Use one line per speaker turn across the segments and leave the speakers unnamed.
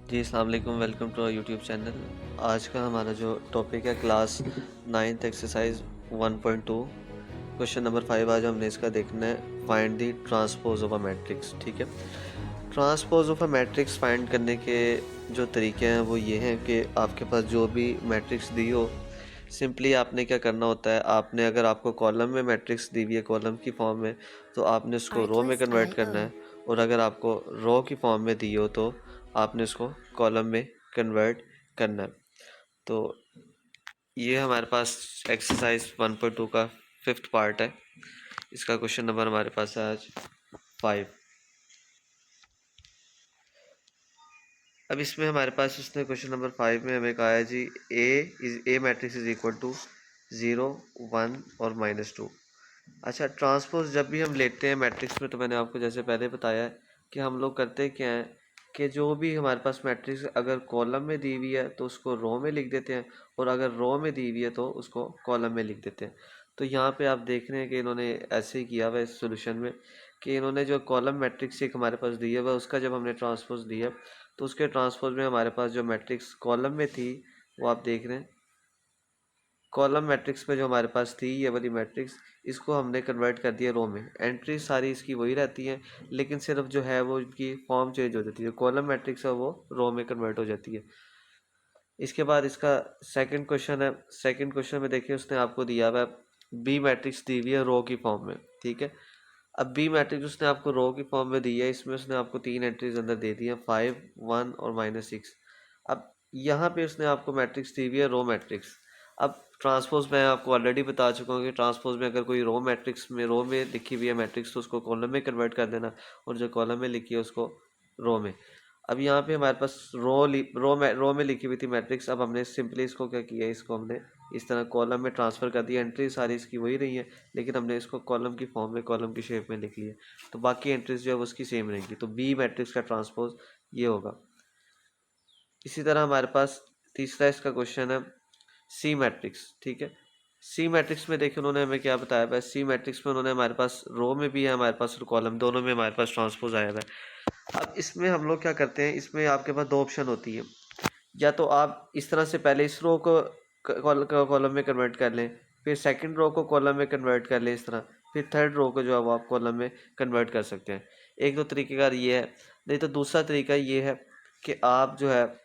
जी अस्सलाम वालेकुम, welcome to our YouTube channel. आज का हमारा जो टॉपिक है class 9th exercise 1.2 question number 5। आज हमने इसका देखना है find the transpose of a matrix. ठीक है, transpose of a matrix find करने के जो तरीके हैं वो ये हैं कि आपके पास जो भी मैट्रिक्स दी हो, सिंपली आपने क्या करना होता है, आपने अगर आपको कॉलम में मैट्रिक्स दी हुई है कॉलम की फॉर्म में, तो आपने उसको रो में कन्वर्ट करना है। और अगर आपको रो की फॉर्म में दी हो तो आपने उसको कॉलम में कन्वर्ट करना है। तो ये हमारे पास एक्सरसाइज 1.2 का 5th पार्ट है। इसका क्वेश्चन नंबर हमारे पास है आज 5। अब इसमें हमारे पास उसने क्वेश्चन नंबर 5 में हमें कहा है जी ए मैट्रिक्स इज इक्वल टू 0 1 और -2। अच्छा, ट्रांसपोज जब भी हम लेते हैं मैट्रिक्स में, तो मैंने आपको जैसे पहले बताया है कि हम लोग करते क्या हैं कि जो भी हमारे पास मैट्रिक्स अगर कॉलम में दी हुई है तो उसको रो में लिख देते हैं, और अगर रो में दी हुई है तो उसको कॉलम में लिख देते हैं। तो यहाँ पे आप देख रहे हैं कि इन्होंने ऐसे ही किया हुआ है इस सोल्यूशन में कि इन्होंने जो कॉलम मैट्रिक्स एक हमारे पास दी है वह उसका जब हमने ट्रांसपोज दिया तो उसके ट्रांसपोज में हमारे पास जो मैट्रिक्स कॉलम में थी वो आप देख रहे हैं। कॉलम मैट्रिक्स में जो हमारे पास थी ये वाली मैट्रिक्स, इसको हमने कन्वर्ट कर दिया रो में। एंट्री सारी इसकी वही रहती है, लेकिन सिर्फ जो है वो इनकी फॉर्म चेंज हो जाती है। कॉलम मैट्रिक्स है वो रो में कन्वर्ट हो जाती है। इसके बाद इसका सेकंड क्वेश्चन है। सेकंड क्वेश्चन में देखिए उसने आपको दिया हुआ है बी मैट्रिक्स दी हुई है रो की फॉर्म में। ठीक है, अब बी मैट्रिक्स उसने आपको रो की फॉर्म में दी है। इसमें उसने आपको 3 एंट्रीज अंदर दे दी है, 5 1 और -6। अब यहाँ पे उसने आपको मैट्रिक्स दी हुई है रो मैट्रिक्स। अब ट्रांसपोज मैं आपको ऑलरेडी बता चुका हूँ कि ट्रांसपोज में अगर कोई रो मैट्रिक्स में रो में लिखी हुई है मैट्रिक्स तो उसको कॉलम में कन्वर्ट कर देना, और जो कॉलम में लिखी है उसको रो में। अब यहाँ पे हमारे पास रो में लिखी हुई थी मैट्रिक्स। अब हमने सिंपली इसको क्या किया, इसको हमने इस तरह कॉलम में ट्रांसफ़र कर दिया। एंट्री सारी इसकी वही रही है, लेकिन हमने इसको कॉलम की फॉर्म में कॉलम की शेप में लिख लिया, तो बाकी एंट्रीज जो है उसकी सेम रहेंगी। तो बी मैट्रिक्स का ट्रांसपोज ये होगा। इसी तरह हमारे पास तीसरा इसका क्वेश्चन है सी मैट्रिक्स। ठीक है, सी मैट्रिक्स में देखिए उन्होंने हमें क्या बताया है। सी मैट्रिक्स में उन्होंने हमारे पास रो में भी है, हमारे पास कॉलम, दोनों में हमारे पास ट्रांसपोज आया हुआ है। अब इसमें हम लोग क्या करते हैं, इसमें आपके पास दो ऑप्शन होती है। या तो आप इस तरह से पहले इस रो को कॉलम में कन्वर्ट कर लें, फिर सेकंड रो को कॉलम में कन्वर्ट कर लें इस तरह, फिर थर्ड रो को जो है वो आप कॉलम में कन्वर्ट कर सकते हैं। एक दो तरीक़ेकार ये है। नहीं तो दूसरा तरीका ये है कि आप जो है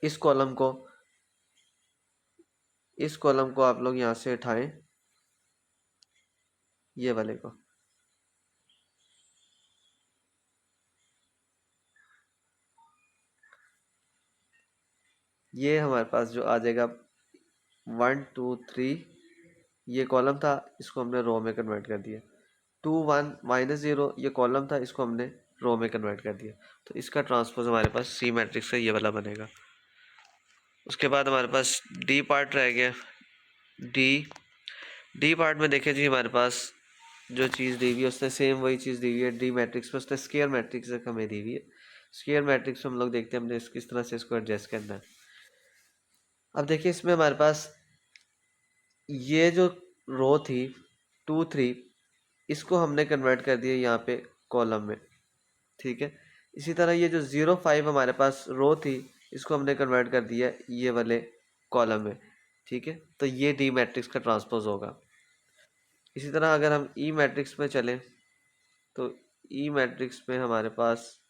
इस कॉलम को आप लोग यहाँ से उठाएं, ये वाले को। ये हमारे पास जो आ जाएगा 1 2 3, ये कॉलम था, इसको हमने रो में कन्वर्ट कर दिया। 2 1 -0 ये कॉलम था, इसको हमने रो में कन्वर्ट कर दिया। तो इसका ट्रांसपोज हमारे पास सी मैट्रिक्स है, ये वाला बनेगा। उसके बाद हमारे पास डी पार्ट रह गया। डी डी पार्ट में देखें जी, हमारे पास जो चीज़ दी हुई है उसने सेम वही चीज़ दी हुई है। डी मैट्रिक्स में उसने स्केयर मैट्रिक्स हमें दी हुई है। स्केयर मैट्रिक्स में हम लोग देखते हैं हमने किस तरह से इसको एडजस्ट करना है। अब देखिए इसमें हमारे पास ये जो रो थी 2 3, इसको हमने कन्वर्ट कर दिया यहाँ पे कॉलम में। ठीक है, इसी तरह ये जो 0 5 हमारे पास रो थी, इसको हमने कन्वर्ट कर दिया ये वाले कॉलम में। ठीक है, तो ये डी मैट्रिक्स का ट्रांसपोज होगा। इसी तरह अगर हम ई मैट्रिक्स में चलें तो ई मैट्रिक्स में हमारे पास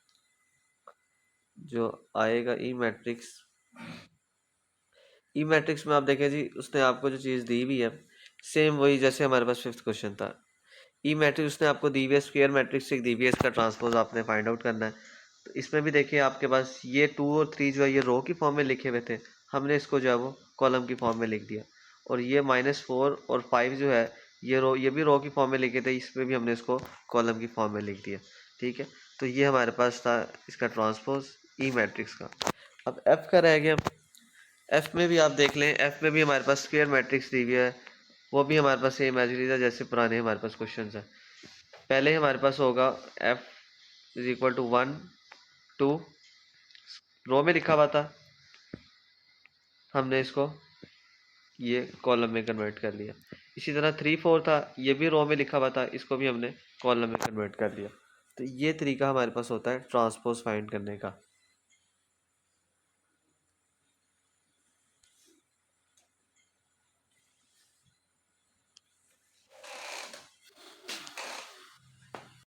जो आएगा ई मैट्रिक्स में आप देखें जी, उसने आपको जो चीज़ दी हुई है सेम वही जैसे हमारे पास 5th क्वेश्चन था। ई मैट्रिक्स उसने आपको दी हुई है स्क्वायर मैट्रिक्स से दी हुई है, इसका ट्रांसपोज आपने फाइंड आउट करना है। तो इसमें भी देखिए आपके पास ये 2 और 3 जो है ये रो की फॉर्म में लिखे हुए थे, हमने इसको जो है वो कॉलम की फॉर्म में लिख दिया। और ये -4 और 5 जो है ये भी रो की फॉर्म में लिखे थे, इसमें भी हमने इसको कॉलम की फॉर्म में लिख दिया। ठीक है, तो ये हमारे पास था इसका ट्रांसपोज ई मैट्रिक्स का। अब एफ का रह गया। एफ में भी आप देख लें, एफ में भी हमारे पास स्क्वायर मैट्रिक्स दी हुई है, वो भी हमारे पास सेम एज इट इज है जैसे पुराने हमारे पास क्वेश्चन है। पहले हमारे पास होगा एफ इज इक्वल टू 1 2, रो में लिखा हुआ था, हमने इसको ये कॉलम में कन्वर्ट कर लिया। इसी तरह 3 4 था, ये भी रो में लिखा हुआ था, इसको भी हमने कॉलम में कन्वर्ट कर लिया। तो ये तरीका हमारे पास होता है ट्रांसपोज फाइंड करने का।